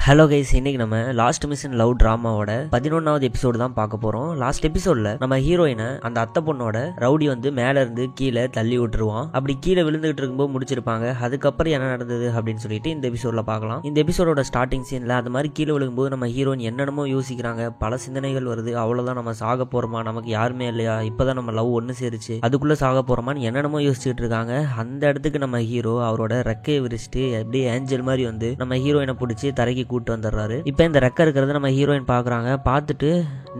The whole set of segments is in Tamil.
ஹலோ கைஸ், இன்னைக்கு நம்ம லாஸ்ட் மிஷன் லவ் டிராமாவோட 11வது எபிசோடு தான் பார்க்க போறோம். லாஸ்ட் எபிசோட்ல நம்ம ஹீரோயினை அந்த அத்தை பொண்ணோட ரவுடி வந்து மேல இருந்து கீழே தள்ளி விட்டுருவான். அப்படி கீழே விழுந்துகிட்டு இருக்கும்போது முடிச்சிருப்பாங்க. அதுக்கப்புறம் என்ன நடந்தது அப்படின்னு சொல்லிட்டு இந்த எபிசோட்ல பார்க்கலாம். இந்த எபிசோடோட ஸ்டார்டிங் சீன்ல அது மாதிரி கீழே விழுகும்போது நம்ம ஹீரோயின் என்னென்னமோ யோசிக்கிறாங்க. பல சிந்தனைகள் வருது. அவ்வளவுதான், நம்ம சாக போறோமா, நமக்கு யாருமே இல்லையா, இப்பதான் நம்ம லவ் ஒன்னு சேருச்சு, அதுக்குள்ள சாக போறோமான்னு என்னென்னமோ யோசிச்சுட்டு இருக்காங்க. அந்த இடத்துக்கு நம்ம ஹீரோ அவரோட ரெக்கையை விரிச்சிட்டு அப்படியே ஏஞ்சல் மாதிரி வந்து நம்ம ஹீரோயினை பிடிச்சி தரைக்கு கூட்டு வந்துடுறாரு. இப்ப இந்த ரெக்க இருக்கிறது நம்ம ஹீரோயின் பாக்குறாங்க. பார்த்துட்டு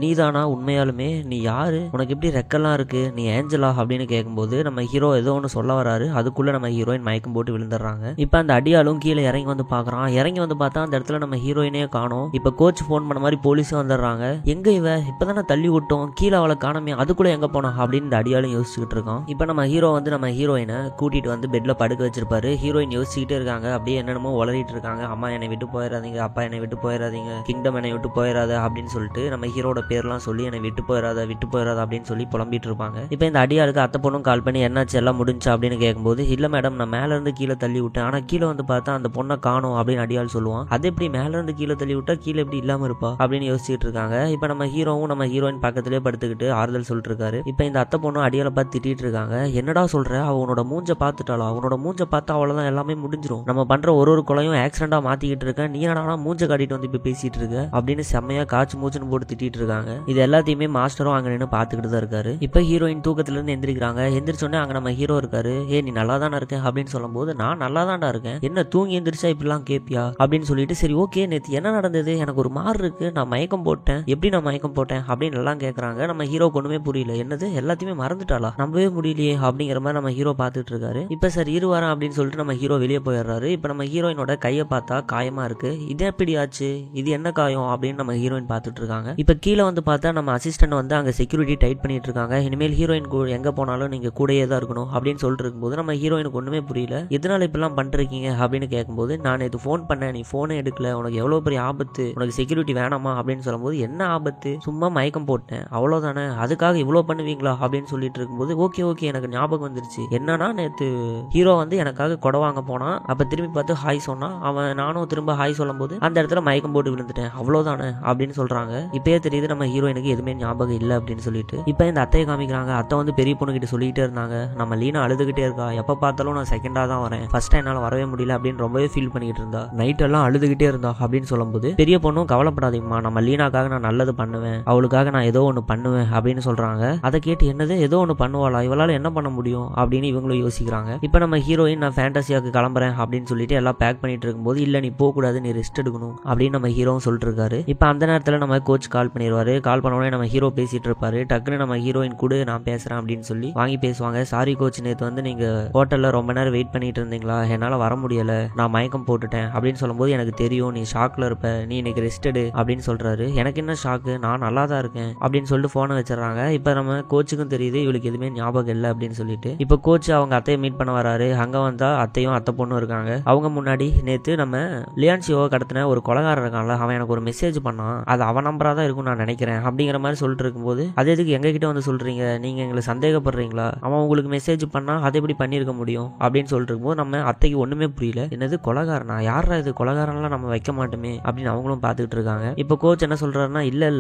நீதானா, உண்மையாலுமே நீ யாரு, உனக்கு எப்படி ரெக்கெல்லாம் இருக்கு, நீ ஏஞ்சலா அப்படின்னு கேட்கும்போது நம்ம ஹீரோ ஏதோ ஒன்று சொல்ல வராரு. அதுக்குள்ள நம்ம ஹீரோயின் மயக்கம் போட்டு விழுந்துடுறாங்க. இப்ப அந்த அடியாலும் கீழே இறங்கி வந்து பாக்குறான். இறங்கி வந்து பார்த்தா அந்த இடத்துல நம்ம ஹீரோயினே காணோம். இப்ப கோச் போன் பண்ண மாதிரி போலீஸும் வந்துடுறாங்க. எங்க இவ, இப்பதானே தள்ளி விட்டோம், கீழே அவளை காணாமே, அதுக்குள்ள எங்க போனோம் அப்படின்னு இந்த அடியாலும் யோசிச்சுட்டு இருக்கான். இப்ப நம்ம ஹீரோ வந்து நம்ம ஹீரோயினை கூட்டிட்டு வந்து பெட்ல படுக்க வச்சிருப்பாரு. ஹீரோயின் யோசிச்சுட்டே இருக்காங்க. அப்படியே என்னென்னமோ உளறிட்டு இருக்காங்க. அம்மா என்னை விட்டு போயிடாதீங்க, அப்பா என்னை விட்டு போயிடாதீங்க, கிங்டம் என்னை விட்டு போயிடாத அப்படின்னு சொல்லிட்டு நம்ம ஹீரோட பேர்லாம் சொல்லி என்னை விட்டு போயிடாத அப்படின்னு சொல்லி புலம்பிட்டு இருப்பாங்க. இப்போ இந்த அடியாளுக்கு அத்தை பொண்ணும் கால் பண்ணி என்னாச்சு, எல்லாம் முடிஞ்சா அப்படின்னு கேட்கும்போது இல்ல மேடம், நான் மேல இருந்து கீழே தள்ளி விட்டேன், ஆனா கீழே வந்து பார்த்தா அந்த பொண்ணை காணோம் அப்படின்னு அடியாள் சொல்லுவான். அது எப்படி மேல இருந்து கீழே தள்ளி விட்டா கீழே எப்படி இல்லாம இருப்பா அப்படின்னு யோசிச்சுட்டு இருக்காங்க. இப்போ நம்ம ஹீரோவும் நம்ம ஹீரோயின் பக்கத்திலே படுத்துக்கிட்டு ஆறுதல் சொல்லிட்டு இருக்காரு. இப்போ இந்த அத்தை பொண்ணும் அடியாளை பார்த்து திட்டிட்டு இருக்காங்க. என்னடா சொல்ற, அவனோட மூஞ்ச பார்த்துட்டாளா, அவனோட மூஞ்ச பார்த்தா அவ்வளவுதான் எல்லாமே முடிஞ்சிரும், நம்ம பண்ற ஒரு கொலையும் ஆக்சிடென்டா மாத்திக்கிட்டு இருக்கேன், நீ என்னடா மூஞ்ச காட்டிட்டு வந்து இப்ப பேசிட்டு இருக்க அப்படின்னு செம்மையா காய்ச்சி மூச்சுன்னு போட்டு திட்டிட்டு இருக்காங்க. இது எல்லாத்தையுமே மாஸ்டரும் அங்க நின்று பாத்துக்கிட்டு தான் இருக்காரு. இப்ப ஹீரோயின் தூக்கத்துல இருந்து எந்திரிக்கிறாங்க. எந்திரிச்சோடனே அங்க நம்ம ஹீரோ இருக்காரு. ஏ நீ நல்லா தானே இருக்க அப்படின்னு சொல்லும் போது நான் நல்லா தான்டா இருக்கேன், என்ன தூங்கி எந்திரிச்சா இப்படிலாம் கேப்பியா அப்படின்னு சொல்லிட்டு சரி ஓகே நேத்து என்ன நடந்தது, எனக்கு ஒரு மாறு இருக்கு, நான் மயக்கம் போட்டேன், எப்படி நான் மயக்கம் போட்டேன் அப்படின்னு எல்லாம் கேட்கறாங்க. நம்ம ஹீரோ ஒண்ணுமே புரியல, என்னது எல்லாத்தையுமே மறந்துட்டாளா, நம்பவே முடியலையே அப்படிங்கிற மாதிரி நம்ம ஹீரோ பாத்துட்டு இருக்காரு. இப்ப சரி இருவாரம் அப்படின்னு சொல்லிட்டு நம்ம ஹீரோ வெளியே போயிடுறாரு. இப்ப நம்ம ஹீரோயினோட கையை பார்த்தா காயமா இருக்கு. இது எப்படி ஆச்சு, இது என்ன காயம் அப்படின்னு நம்ம ஹீரோயின் பார்த்துட்டு இருக்காங்க. இப்ப கீழே வந்து பார்த்தா நம்ம அசிஸ்டன்ட் வந்து அங்க செக்யூரிட்டி டைட் பண்ணிட்டு இருக்காங்க. இனிமேல் ஹீரோயின் எங்க போனாலும் நீங்க கூடயே தான் இருக்கணும் அப்படின்னு சொல்லிட்டு இருக்கும்போது நம்ம ஹீரோயினுக்கு ஒண்ணுமே புரியல. எதனால இப்பெல்லாம் பண்றீங்க அப்படின்னு கேட்கும்போது நான் இது போன் பண்ணேன், நீ போனே எடுக்கல, உனக்கு எவ்வளவு பெரிய ஆபத்து, உனக்கு செக்யூரிட்டி வேணாமா அப்படின்னு சொல்லும்போது என்ன ஆபத்து, சும்மா மயக்கம் போட்டேன் அவ்வளவுதானே, அதுக்காக இவ்வளவு பண்ணுவீங்களா அப்படின்னு சொல்லிட்டு இருக்கும்போது ஓகே எனக்கு ஞாபகம் வந்துருச்சு, என்னன்னா நேத்து ஹீரோ வந்து எனக்காக கொடை வாங்க போனான், அப்ப திரும்பி பார்த்து ஹாய் சொன்னான், அவன் நானும் திரும்ப ஹாய் சொல்லும் போது அந்த இடத்துல மயக்கம் போட்டு விழுந்துட்டேன் அவ்வளவுதானே அப்படின்னு சொல்றாங்க. இப்பயே தெரியுது நம்ம ஹீரோயினுக்கு எதுவுமே ஞாபகம் இல்லை அப்படின்னு சொல்லிட்டு இப்ப இந்த அத்தையை காமிக்கிறாங்க. அத்தை வந்து பெரிய பொண்ணு கிட்ட சொல்லிட்டே இருந்தாங்க, நம்ம லீனா அழுதுகிட்டே இருக்கா, எப்ப பார்த்தாலும் நான் செகண்டா தான் வரேன், ஃபர்ஸ்ட் என்னால வரவே முடியல அப்படின்னு ரொம்பவே ஃபீல் பண்ணிட்டு இருந்தா, நைட் எல்லாம் அழுதுகிட்டே இருந்தா அப்படின்னு சொல்லும்போது பெரிய பொண்ணும் கவலைப்படாதீங்கம்மா, நம்ம லீனாக்காக நான் நல்லது பண்ணுவேன், அவளுக்காக நான் ஏதோ ஒன்று பண்ணுவேன் அப்படின்னு சொல்றாங்க. அதை கேட்டு என்னது ஏதோ ஒன்று பண்ணுவாளா, இவளால என்ன பண்ண முடியும் அப்படின்னு இவங்களும் யோசிக்கிறாங்க. இப்ப நம்ம ஹீரோயின் நான் ஃபேண்டசியாக்கு கிளம்புறேன் அப்படின்னு சொல்லிட்டு எல்லாம் பேக் பண்ணிட்டு இருக்கும்போது இல்ல நீ போக கூடாது, நீ ரெஸ்ட் எடுக்கணும் அப்படின்னு நம்ம ஹீரோவும் சொல்லிட்டு இருக்காரு. இப்ப அந்த நேரத்துல நம்ம கோச் கால் பண்ணிடுவாரு. கால் பண்ண உடனே நம்ம ஹீரோ பேசிட்டு இருப்பாரு. டக்குன்னு நம்ம ஹீரோயின் கூட நான் பேசுறேன் அப்படின்னு சொல்லி வாங்கி பேசுவாங்க. சாரி கோச், நேத்து வந்து நீங்க ஹோட்டல்ல ரொம்ப நேரம் வெயிட் பண்ணிட்டு இருந்தீங்களா, என்னால வர முடியல, நான் மயக்கம் போட்டுட்டேன் அப்படின்னு சொல்லும்போது எனக்கு தெரியும் நீ ஷாக்ல இருப்ப, நீ இன்னைக்கு ரெஸ்ட் எடு அப்படின்னு சொல்றாரு. எனக்கு என்ன ஷாக்கு, நான் நல்லா தான் இருக்கேன் அப்படின்னு சொல்லிட்டு போனை வச்சிடறாங்க. இப்ப நம்ம கோச்சுக்கும் தெரியுது இவளுக்கு எதுவுமே ஞாபகம் இல்லை அப்படின்னு சொல்லிட்டு இப்ப கோச் அவங்க அத்தையை மீட் பண்ண வராரு. அங்க வந்தா அத்தையும் அத்தை பொண்ணும் இருக்காங்க. அவங்க முன்னாடி நேத்து நம்ம லியான்சியோவை கடத்தின ஒரு கொலைகாரர் இருக்கான்ல, அவன் எனக்கு ஒரு மெசேஜ் பண்ணான், அது அவன் நம்பரா தான் இருக்கும் நான் நினைக்கிறேன் அப்படிங்கிற மாதிரி சொல்லிட்டு இருக்கும்போது அது எதுக்கு எங்க கிட்ட வந்து சொல்றீங்க, நீங்க எங்களை சந்தேகப்படுறீங்களா, அவன் உங்களுக்கு மெசேஜ் பண்ணா அதை எப்படி பண்ணிருக்க முடியும் அப்படின்னு சொல்லிட்டு இருக்கும்போது நம்ம அத்தைக்கு ஒண்ணுமே புரியல, என்னது கொலைகாரனா, யாரா இது, கொலைகாரன்லாம் நம்ம வைக்க மாட்டோமே அப்படின்னு அவங்களும் பாத்துக்கிட்டு இருக்காங்க. இப்ப கோச் என்ன சொல்றாருன்னா இல்ல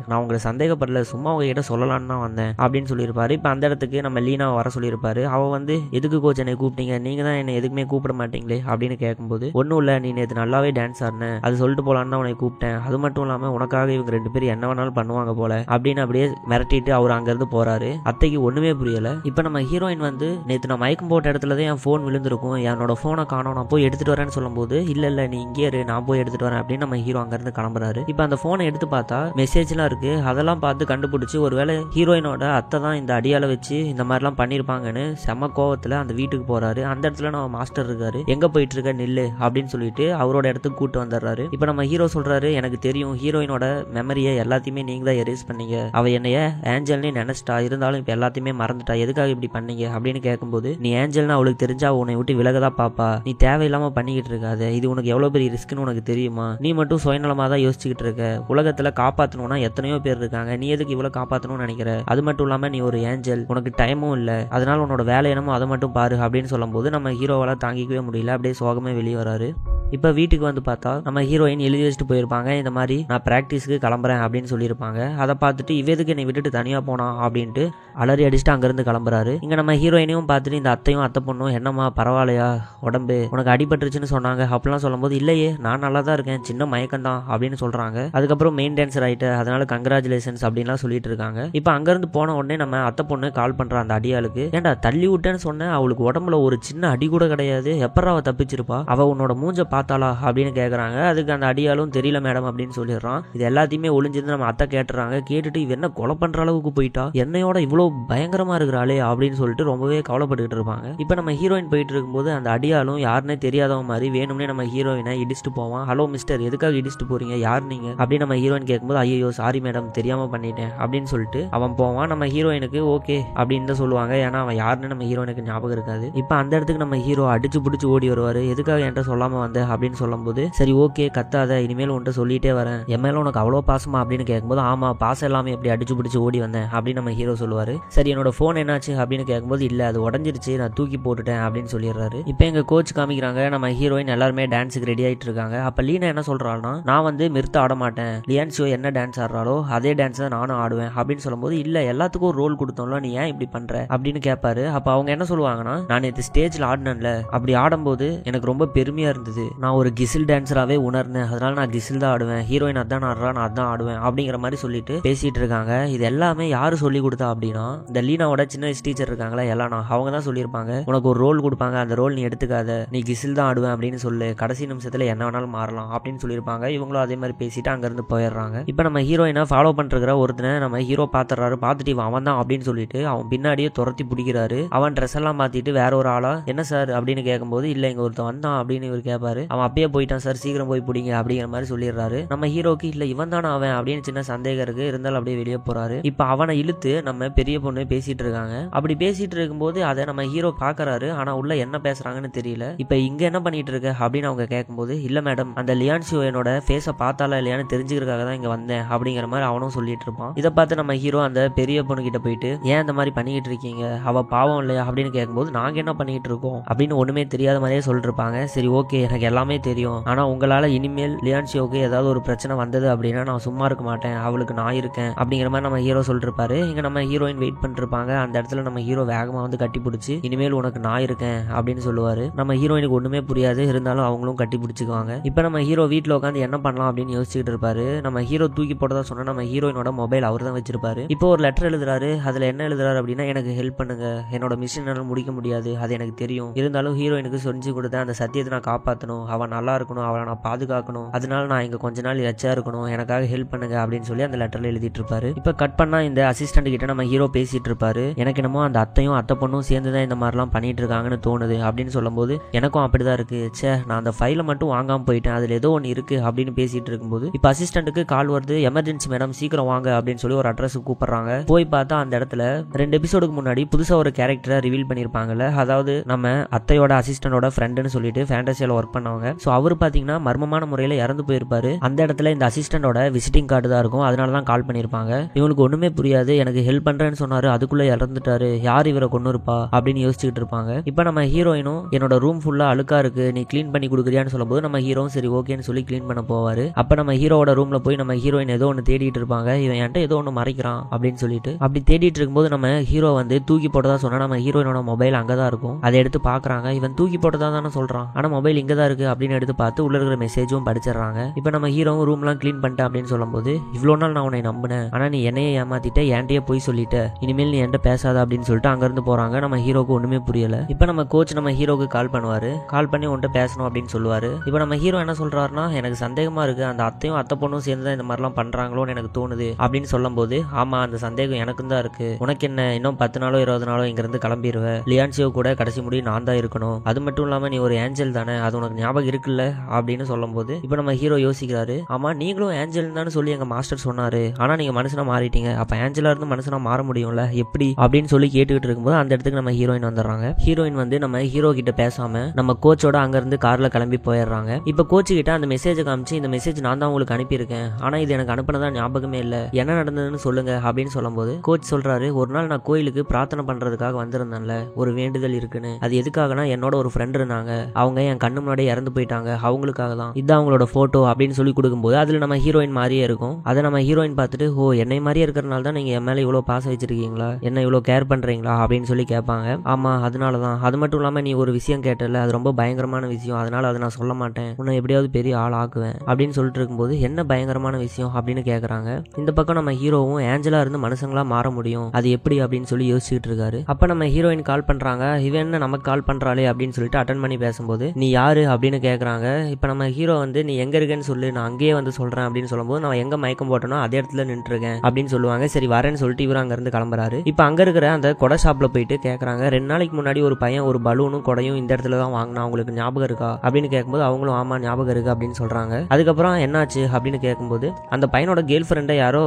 நான் உங்களை சந்தேகப்படல, சும்மா உங்ககிட்ட சொல்லலான்னு தான் வந்தேன் அப்படின்னு சொல்லியிருப்பாரு. இப்ப அந்த இடத்துக்கு நம்ம லீனா வர சொல்லியிருப்பாரு. அவ வந்து எதுக்கு கோச் என்னை கூப்பிட்டீங்க, நீங்க தான் என்னை எதுக்குமே கூப்பிட மாட்டீங்களே அப்படின்னு கேட்கும்போது ஒன்னும் இல்ல, நீ நேற்று நல்லாவே டான்ஸ் ஆடின, அது சொல்லிட்டு போலான்னு தான் உனக்கு கூப்பிட்டேன், அது மட்டும் இல்லாம உனக்காக இவங்க ரெண்டு பேரும் என்ன வேணாலும் பண்ணுவாங்க போல அப்படின்னு அப்படியே மிரட்டிட்டு அவர் அங்க இருந்து போறாரு. அத்தைக்கு ஒண்ணுமே புரியல. இப்ப நம்ம ஹீரோயின் வந்து நேற்று நான் மயக்கம் போட்ட இடத்துலதான் என் போன் விழுந்திருக்கும், என்னோட போனை காணோம், நான் போய் எடுத்துட்டு வரேன்னு சொல்லும் போது இல்ல நீ இங்கே இரு, நான் போய் எடுத்துட்டு வரேன் அப்படின்னு நம்ம ஹீரோ அங்க இருந்து கிளம்புறாரு. இப்ப அந்த போனை எடுத்து பார்த்தா மெசேஜ் எல்லாம் இருக்கு. அதெல்லாம் பார்த்து கண்டுபிடிச்சு ஒருவேளை ஹீரோயினோட அத்தை தான் இந்த அடியால வச்சு இந்த மாதிரி எல்லாம் பண்ணிருப்பாங்கன்னு செம கோவத்துல அந்த வீட்டுக்கு போறாரு. அந்த இடத்துல நம்ம மாஸ்டர் இருக்காரு. எங்க போயிட்டு இருக்க நில்லு அப்படின்னு சொல்லிட்டு அவரோட இடத்துக்கு கூட்டு வந்துடுறாரு. இப்ப நம்ம ஹீரோ சொல்றாரு எனக்கு தெரியும் ஹீரோயினோட மெமரியை எல்லாத்தையுமே நீங்க தான் எரேஸ் பண்ணீங்க, அவ என்னைய ஏஞ்சல்னே நினைச்சிட்டா, இருந்தாலும் இப்ப எல்லாத்தையுமே மறந்துட்டா, எதுக்காக இப்படி பண்ணீங்க அப்படின்னு கேட்கும்போது நீ ஏஞ்சல்னு அவளுக்கு தெரிஞ்சா உன்னை விட்டு விலகதா பாப்பா, நீ தேவையில்லாம பண்ணிக்கிட்டு இருக்காத, இது உனக்கு எவ்வளவு பெரிய ரிஸ்க்னு உனக்கு தெரியுமா, நீ மட்டும் சுயநலமா தான் யோசிச்சுக்கிட்டு இருக்க, உலகத்துல காப்பாத்தணும்னா எத்தனையோ பேர் இருக்காங்க, நீ எதுக்கு இவ்வளவு காப்பாத்தணும்னு நினைக்கிற, அது மட்டும் இல்லாம நீ ஒரு ஏஞ்சல், உனக்கு டைமும் இல்ல, அதனால உன்னோட வேலை என்னமோ அதை மட்டும் பாரு அப்படின்னு சொல்லும் போது நம்ம ஹீரோவால தாங்கிக்கவே முடியல, அப்படியே சோகமே வெளியே வராரு. இப்ப வீட்டுக்கு வந்து பார்த்தா நம்ம ஹீரோயின் எழுதி வச்சுட்டு போயிருப்பாங்க, இந்த மாதிரி நான் பிராக்டிஸ்க்கு கிளம்புறேன் அப்படின்னு சொல்லியிருப்பாங்க. அதை பார்த்துட்டு இவதுக்கு என்னை விட்டுட்டு தனியா போனா அப்படின்ட்டு அலறி அடிச்சுட்டு அங்கிருந்து கிளம்புறாரு. இங்க நம்ம ஹீரோயினையும் பார்த்துட்டு இந்த அத்தையும் அத்தை பொண்ணும் என்னம்மா பரவாயில்லையா, உடம்பு உனக்கு அடிபட்டுருச்சுன்னு சொன்னாங்க அப்படிலாம் சொல்லும்போது இல்லையே நான் நல்லா தான் இருக்கேன், சின்ன மயக்கம் தான் அப்படின்னு சொல்றாங்க. அதுக்கப்புறம் மெயின் டான்சர் ஆயிட்டு அதனால கங்க்ராச்சுலேஷன்ஸ் அப்படின்லாம் சொல்லிட்டு இருக்காங்க. இப்போ அங்கிருந்து போன உடனே நம்ம அத்தை பொண்ணு கால் பண்ற அந்த அடியாளுக்கு, ஏன்டா தள்ளி விட்டேன்னு சொன்னேன், அவளுக்கு உடம்புல ஒரு சின்ன அடி கூட கிடையாது, எப்பறம் அவ தப்பிச்சிருப்பா, அவ உன்னோட மூஞ்ச பார்த்தாளா அப்படின்னு கேட்கறாங்க. அதுக்கு அந்த அடியாலும் தெரியல மேடம் அப்படின்னு சொல்லிடுறான். இது எல்லாத்தையுமே ஒளிஞ்சிருந்து நம்ம அத்தை கேட்டுறாங்க. கேட்டுட்டு இவ என்ன கொலை பண்ற அளவுக்கு போயிட்டா, என்னையோட இவ்வளவு பயங்கரமா இருக்கிறாளே அப்படின்னு சொல்லிட்டு ரொம்பவே கவலைப்பட்டுக்கிட்டு இருப்பாங்க. இப்போ நம்ம ஹீரோயின் போயிட்டு இருக்கும்போது அந்த அடியாலும் யாருன்னே தெரியாதவங்க மாதிரி வேணும்னே நம்ம ஹீரோயினை இடிச்சுட்டு போவான். ஹலோ மிஸ்டர், எதுக்காக இடிச்சுட்டு போறீங்க, யார் நீங்க அப்படின்னு நம்ம ஹீரோயின் கேட்கும்போது ஐயோ சாரி மேடம் தெரியாம பண்ணிட்டேன் அப்படின்னு சொல்லிட்டு அவன் போவான். நம்ம ஹீரோயினுக்கு ஓகே அப்படின்னு தான் சொல்லுவாங்க, ஏன்னா அவன் யாருன்னு நம்ம ஹீரோயினுக்கு ஞாபகம் இருக்காது. இப்போ அந்த இடத்துக்கு நம்ம ஹீரோ அடிச்சு பிடிச்சி ஓடி வருவாரு. எதுக்காக என்கிட்ட சொல்லாம வந்த அப்படின்னு சொல்லும்போது சரி ஓகே கத்தாத, இனிமேல் உன்கிட்ட சொல்லிட்டே வரேன், என் மேல உனக்கு அவ்வளோ பாசமா அப்படின்னு கேட்கும்போது ஆமா பாசம் எல்லாமே எப்படி அடிச்சு பிடிச்சி ஓடி வந்தேன் அப்படின்னு நம்ம ஹீரோ சொல்லுவாரு. சரி என்னோட போன் என்னாச்சு அப்படின்னு கேட்கும்போது இல்ல அது உடஞ்சிருச்சு, நான் தூக்கி போட்டுட்டேன் அப்படின்னு சொல்லிடுறாரு. இப்போ எங்க கோச் காமிக்கிறாங்க, நம்ம ஹீரோயின் எல்லாருமே டான்ஸுக்கு ரெடி ஆயிட்டு இருக்காங்க. அப்ப லீனா என்ன சொல்றாள்னா, நான் வந்து மிர்த்து ஆட மாட்டேன், லியான்சியோ என்ன டான்ஸ் ஆடுறாளோ அதே டான்ஸ் தான் நானும் ஆடுவேன் அப்படின்னு சொல்லும்போது இல்ல எல்லாத்துக்கும் ஒரு ரோல் கொடுத்தோம்ல, நீ ஏன் இப்படி பண்ற அப்படின்னு கேட்பாரு. அப்ப அவங்க என்ன சொல்லுவாங்கன்னா, நான் நேற்று ஸ்டேஜ்ல ஆடினேன்ல, அப்படி ஆடும்போது எனக்கு ரொம்ப பெருமையா இருந்தது, நான் ஒரு கிசில் டான்ஸராகவே உணர்ந்தேன், அதனால நான் கிசில் தான் ஆடுவேன், ஹீரோயின் அதான் ஆடுறா நான் அதான் ஆடுவேன் அப்படிங்கிற மாதிரி சொல்லிட்டு பேசிட்டு இருக்காங்க. இது எல்லாமே யாரு சொல்லி கொடுத்தா அப்படின்னா இந்த லீனாவோட சின்ன வயசு டீச்சர் இருக்காங்களா எல்லானா, அவங்க தான் சொல்லியிருப்பாங்க, உனக்கு ஒரு ரோல் கொடுப்பாங்க, அந்த ரோல் நீ எடுத்துக்காத, நீ கிசில் தான் ஆடுவேன் அப்படின்னு சொல்லு, கடைசி நிமிஷத்துல என்ன வேணாலும் மாறலாம் அப்படின்னு சொல்லியிருப்பாங்க. இவங்களும் அதே மாதிரி பேசிட்டு அங்கிருந்து போயிடுறாங்க. இப்போ நம்ம ஹீரோயினை ஃபாலோ பண்ணிருக்கிற ஒருத்தனை நம்ம ஹீரோ பாத்துறாரு. பார்த்துட்டு அவன் தான் அப்படின்னு சொல்லிட்டு அவன் பின்னாடியே துரத்தி பிடிக்கிறாரு. அவன் ட்ரெஸ் எல்லாம் மாத்திட்டு வேற ஒரு ஆளா என்ன சார் அப்படின்னு கேட்கும்போது இல்ல இங்க ஒருத்தன் வந்தான் அப்படின்னு இவர் கேட்பாரு. அவன் அப்படியே போயிட்டான் சார், சீக்கிரம் போய் பிடிங்க அப்படிங்கிற மாதிரி சொல்லிடுறாரு. நம்ம ஹீரோக்கு இல்ல இவன் தானே அவன் அப்படின்னு சின்ன சந்தேகம் இருக்கு, இருந்தாலும் அப்படியே வெளியே போறாரு. இப்ப அவனை இழுத்து நம்ம பெரிய பொண்ணு பேசிட்டு இருக்காங்க. அப்படி பேசிட்டு இருக்கும்போது அதை நம்ம ஹீரோ பாக்குறாரு, ஆனா உள்ள என்ன பேசுறாங்கன்னு தெரியல. இப்ப இங்க என்ன பண்ணிட்டு இருக்க அப்படின்னு அவங்க கேட்கும்போது இல்ல மேடம் அந்த லியான்சியோ என்னோட ஃபேஸ பார்த்தாலா இல்லையான்னு தெரிஞ்சுக்கிறதுக்காக தான் இங்க வந்தேன் அப்படிங்கிற மாதிரி அவனும் சொல்லிட்டு இருப்பான். இதை பார்த்து நம்ம ஹீரோ அந்த பெரிய பொண்ணு கிட்ட போயிட்டு ஏன் இந்த மாதிரி பண்ணிக்கிட்டு இருக்கீங்க, அவ பாவம் இல்லையா அப்படின்னு கேட்கும்போது நாங்க என்ன பண்ணிட்டு இருக்கோம் அப்படின்னு ஒண்ணுமே தெரியாத மாதிரியே சொல்லிட்டு இருப்பாங்க. சரி ஓகே எனக்கு எல்லாமே தெரியும், ஆனா உங்களால இனிமேல் லியான்சியோக்கு ஏதாவது ஒரு பிரச்சனை வந்தது அப்படின்னா நான் சும்மா இருக்க மாட்டேன், அவளுக்கு நான் இருக்கேன் அப்படிங்கிற மாதிரி நம்ம ஹீரோ சொல்லிட்டு இருப்பாரு. இங்க நம்ம ஹீரோயின் வெயிட் பண்ணிட்டு இருப்பாங்க. அந்த இடத்துல நம்ம ஹீரோ வேகமா வந்து கட்டி பிடிச்சி இனிமேல் உனக்கு நான் இருக்கேன் அப்படின்னு சொல்லுவாரு. நம்ம ஹீரோயினுக்கு ஒண்ணுமே புரியாது, இருந்தாலும் அவங்களும் கட்டி பிடிச்சிக்குவாங்க. இப்ப நம்ம ஹீரோ வீட்டுல உட்காந்து என்ன பண்ணலாம் அப்படின்னு யோசிச்சுட்டு இருப்பாரு. நம்ம ஹீரோ தூக்கி போட்டதா சொன்னா நம்ம ஹீரோயினோட மொபைல் அவர் தான் வச்சிருப்பாரு. இப்போ ஒரு லெட்டர் எழுதுறாரு. அதுல என்ன எழுதுறாரு அப்படின்னா எனக்கு ஹெல்ப் பண்ணுங்க, என்னோட மிஷன் முடிக்க முடியாது அது எனக்கு தெரியும், இருந்தாலும் ஹீரோயினுக்கு சொல்லி கொடுத்த அந்த சத்தியத்தை நான் காப்பாற்றணும், அவன் நல்லா இருக்கணும், அவளை நான் பாதுகாக்கணும், அதனால நான் இங்க கொஞ்ச நாள் எச்சா இருக்கணும், எனக்காக ஹெல்ப் பண்ணுங்க அப்படின்னு சொல்லி அந்த லெட்டர்ல எழுதிட்டு இருப்பாரு. இப்ப கட் பண்ணா இந்த அசிஸ்டன்ட் கிட்ட நம்ம ஹீரோ பேசிட்டு இருப்பாரு. எனக்கு என்னமோ அந்த அத்தையும் அத்தை பொண்ணும் சேர்ந்துதான் இந்த மாதிரிலாம் பண்ணிட்டு இருக்காங்கன்னு தோணுது அப்படின்னு சொல்லும்போது எனக்கும் அப்படிதான் இருக்கு, சே நான் அந்த ஃபைலை மட்டும் வாங்காம போயிட்டேன், அதுல ஏதோ ஒன்று இருக்கு அப்படின்னு பேசிட்டு இருக்கும்போது இப்ப அசிஸ்டன்ட்டுக்கு கால் வருது, எமர்ஜென்சி மேடம் சீக்கிரம் வாங்க அப்படின்னு சொல்லி ஒரு அட்ரஸ் கூப்பிடுறாங்க. போய் பார்த்தா அந்த இடத்துல 2 எபிசோடுக்கு முன்னாடி புதுசா ஒரு கேரக்டரை ரிவீல் பண்ணிருப்பாங்கல்ல, அதாவது நம்ம அத்தையோட அசிஸ்டன்டோட ஃப்ரெண்டுன்னு சொல்லிட்டு ஃபேண்டசியில ஒர்க் பண்ணவங்க. ஸோ அவர் பாத்தீங்கன்னா மர்மமான முறையில் இறந்து போயிருப்பாரு. அந்த இடத்துல இந்த அசிஸ்டன்டோட விசிட்டிங் கார்டு தான் இருக்கும், அதனால தான் கால் பண்ணிருப்பாங்க. இவங்களுக்கு ஒண்ணுமே புரியாது, எனக்கு ஹெல்ப் பண்றேன்னு சொன்னாரு, அதுக்குள்ள இறந்துட்டாரு, யார் இவரை கொண்டு இருப்பா அப்படின்னு யோசிச்சுட்டு இருப்பாங்க. இப்போ நம்ம ஹீரோயினும் என்னோட ரூம் ஃபுல்லா அழுக்கா இருக்கு, நீ கிளீன் பண்ணி கொடுக்குறியான்னு சொல்லும்போது நம்ம ஹீரோவும் சரி ஓகேன்னு சொல்லி கிளீன் பண்ண போவாரு. அப்ப நம்ம ஹீரோவோட ரூம்ல போய் நம்ம ஹீரோயின் ஏதோ ஒன்று தேடிட்டு இருப்பாங்க. இவன் என்கிட்ட ஏதோ ஒன்று மறைக்கிறான் அப்படின்னு சொல்லிட்டு அப்படி தேடிட்டு இருக்கும்போது நம்ம ஹீரோ வந்து தூக்கி போட்டதா சொன்னா நம்ம ஹீரோயினோட மொபைல் அங்கதான் இருக்கும். அதை எடுத்து பாக்குறாங்க. இவன் தூக்கி போட்டதா தானே சொல்றான், ஆனா மொபைல் இங்கதான் இருக்கு அப்படின்னு எடுத்து பார்த்து உள்ள இருக்கிற மெசேஜும் படிச்சிடறாங்க. இப்ப நம்ம ஹீரோவும் ரூம் எல்லாம் கிளீன் பண்ணிட்டேன் அப்படின்னு சொல்லும்போது இவ்வளவு நாள் நான் உன்னை நம்பினேன், ஆனா நீ என்னையே ஏமாத்திட்ட, என்கிட்டயே போய் சொல்லிட்ட, இனிமேல் நீ என்கிட்ட பேசாத அப்படின்னு சொல்லிட்டு அங்க இருந்து போறாங்க. நம்ம ஹீரோக்கு ஒண்ணுமே புரியல. இப்ப நம்ம கோச் நம்ம ஹீரோக்கு கால் பண்ணுவாரு. கால் பண்ணி உன்கிட்ட பேசணும் அப்படின்னு சொல்லுவாரு. இப்ப நம்ம ஹீரோ என்ன சொல்றாருன்னா எனக்கு சந்தேகமா இருக்கு, அந்த அத்தையும் அத்தை பொண்ணும் சேர்ந்துதான் இந்த மாதிரிலாம் பண்றாங்களோன்னு எனக்கு தோணுது அப்படின்னு சொல்லும் போது ஆமா அந்த சந்தேகம் எனக்கும் தான் இருக்கு, உனக்கு என்ன இன்னும் 10 நாளோ 20 நாளோ இங்க இருந்து கிளம்பிடுவேன், லியான்சியோ கூட கடைசி முடி நான் தான் இருக்கணும், அது மட்டும் இல்லாம நீ ஒரு ஏஞ்சல் தானே, அது உனக்கு ஞாபகம் இருக்குல்ல அப்படின்னு சொல்லும் போது இப்ப நம்ம ஹீரோ யோசிக்கிறாரு. ஆமா நீங்களும் ஏஞ்சல் தான் சொல்லி எங்க மாஸ்டர் சொன்னாரு, ஆனா நீங்க மனுஷனா மாறிட்டீங்க, அப்ப ஏஞ்சலா இருந்து மனுஷனா மாற முடியும்ல எப்படி அப்படின்னு சொல்லி கேட்டுக்கிட்டு இருக்கும்போது அந்த இடத்துக்கு நம்ம ஹீரோயின் வந்துடுறாங்க. ஹீரோயின் வந்து நம்ம ஹீரோ கிட்ட பேசாம நம்ம கோச்சோட அங்க இருந்து கார்ல கிளம்பி போயிடுறாங்க. இப்ப கோச்சு கிட்ட அந்த மெசேஜ் காமிச்சு இந்த மெசேஜ் நான் தான் உங்களுக்கு அனுப்பியிருக்கேன், ஆனா இது எனக்கு அனுப்பினதா ஞாபகமே இல்ல, என்ன நடந்ததுன்னு சொல்லுங்க அப்படின்னு சொல்லும்போது கோச் சொல்றாரு, ஒரு நாள் நான் கோயிலுக்கு பிரார்த்தனை பண்றதுக்காக வந்திருந்தேன்ல, ஒரு வேண்டுதல் இருக்குன்னு, அது எதுக்காகனா என்னோட ஒரு ஃப்ரெண்ட் இருந்தாங்க, அவங்க என் கண்ணு முன்னாடி இறந்து இறந்து போயிட்டாங்க, அவங்களுக்காக தான் இதான் அவங்களோட போட்டோ அப்படின்னு சொல்லி கொடுக்கும்போது அதுல நம்ம ஹீரோயின் மாதிரியே இருக்கும். அதை நம்ம ஹீரோயின் பார்த்துட்டு, ஓ என்னை மாதிரியே இருக்கிறனால தான் நீங்க என் மேல இவ்வளவு பாசம் வச்சிருக்கீங்களா, என்ன இவ்வளவு கேர் பண்றீங்களா அப்படின்னு சொல்லி கேட்பாங்க. ஆமா அதனாலதான். அது மட்டும் இல்லாம நீ ஒரு விஷயம் கேட்டல, அது ரொம்ப பயங்கரமான விஷயம், அதனால அதை நான் சொல்ல மாட்டேன், உன்னை எப்படியாவது பெரிய ஆள் ஆக்குவேன் அப்படின்னு சொல்லிட்டு இருக்கும்போது என்ன பயங்கரமான விஷயம் அப்படின்னு கேக்குறாங்க. இந்த பக்கம் நம்ம ஹீரோவும் ஏஞ்சலா இருந்து மனுஷங்களா மாற முடியும், அது எப்படி அப்படின்னு சொல்லி யோசிச்சுட்டு இருக்காரு. அப்ப நம்ம ஹீரோயின் கால் பண்றாங்க. இவன் என்ன நமக்கு கால் பண்றாளே அப்படின்னு சொல்லிட்டு அட்டன் பண்ணி பேசும்போது, நீ யாரு அப்படின்னு கேக்குறாங்க. இப்ப நம்ம ஹீரோ வந்து நீ எங்க இருக்கேன்னு சொல்லு, நான் அங்கேயே வந்து சொல்றேன் அப்படின்னு சொல்லும்போது, நான் எங்க மயக்கம் போட்டனோ அதே இடத்துல நின்று இருக்கேன் அப்படின்னு சொல்லுவாங்க. சரி வரேன்னு சொல்லிட்டு இவர் அங்க இருந்து கிளம்புறாரு. இப்ப அங்க இருக்கிற அந்த கொடை ஷாப்ல போயிட்டு கேக்குறாங்க, 2 நாளைக்கு முன்னாடி ஒரு பையன் ஒரு பலூனும் கொடையும் இந்த இடத்துல தான் வாங்கினா, உங்களுக்கு ஞாபகம் இருக்கா அப்படின்னு கேட்கும்போது அவங்களும் ஆமா ஞாபகம் இருக்கு அப்படின்னு சொல்றாங்க. அதுக்கப்புறம் என்னாச்சு அப்படின்னு கேட்கும்போது, அந்த பையனோட கேர்ள் ஃப்ரெண்டை யாரோ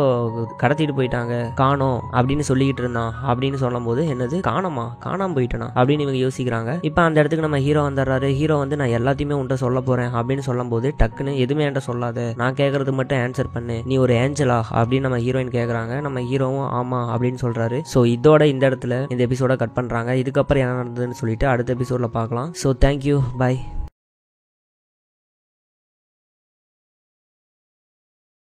கடத்திட்டு போயிட்டாங்க, காணோம் அப்படின்னு சொல்லிக்கிட்டு இருந்தான் அப்படின்னு சொல்லும் போது, என்னது காணாம போயிட்டனா அப்படின்னு இவங்க யோசிக்கிறாங்க. இப்ப அந்த இடத்துக்கு நம்ம ஹீரோ வந்துடுறாரு. ஹீரோ வந்து நான் எல்லாத்தையுமே உன்ட்ட சொல்ல போறேன் அப்படின்னு சொல்லும் போது, டக்குன்னு எதுவுமே என்கிட்ட சொல்லாத, நான் கேட்கறது மட்டும் ஆன்சர் பண்ணு, நீ ஒரு ஏஞ்சலா அப்படின்னு நம்ம ஹீரோயின் கேட்கறாங்க. நம்ம ஹீரோவும் ஆமா அப்படின்னு சொல்றாரு. ஸோ இதோட இந்த இடத்துல இந்த எபிசோட கட் பண்றாங்க. இதுக்கப்புறம் என்ன நடந்ததுன்னு சொல்லிட்டு அடுத்த எபிசோட்ல பார்க்கலாம். So thank you, by.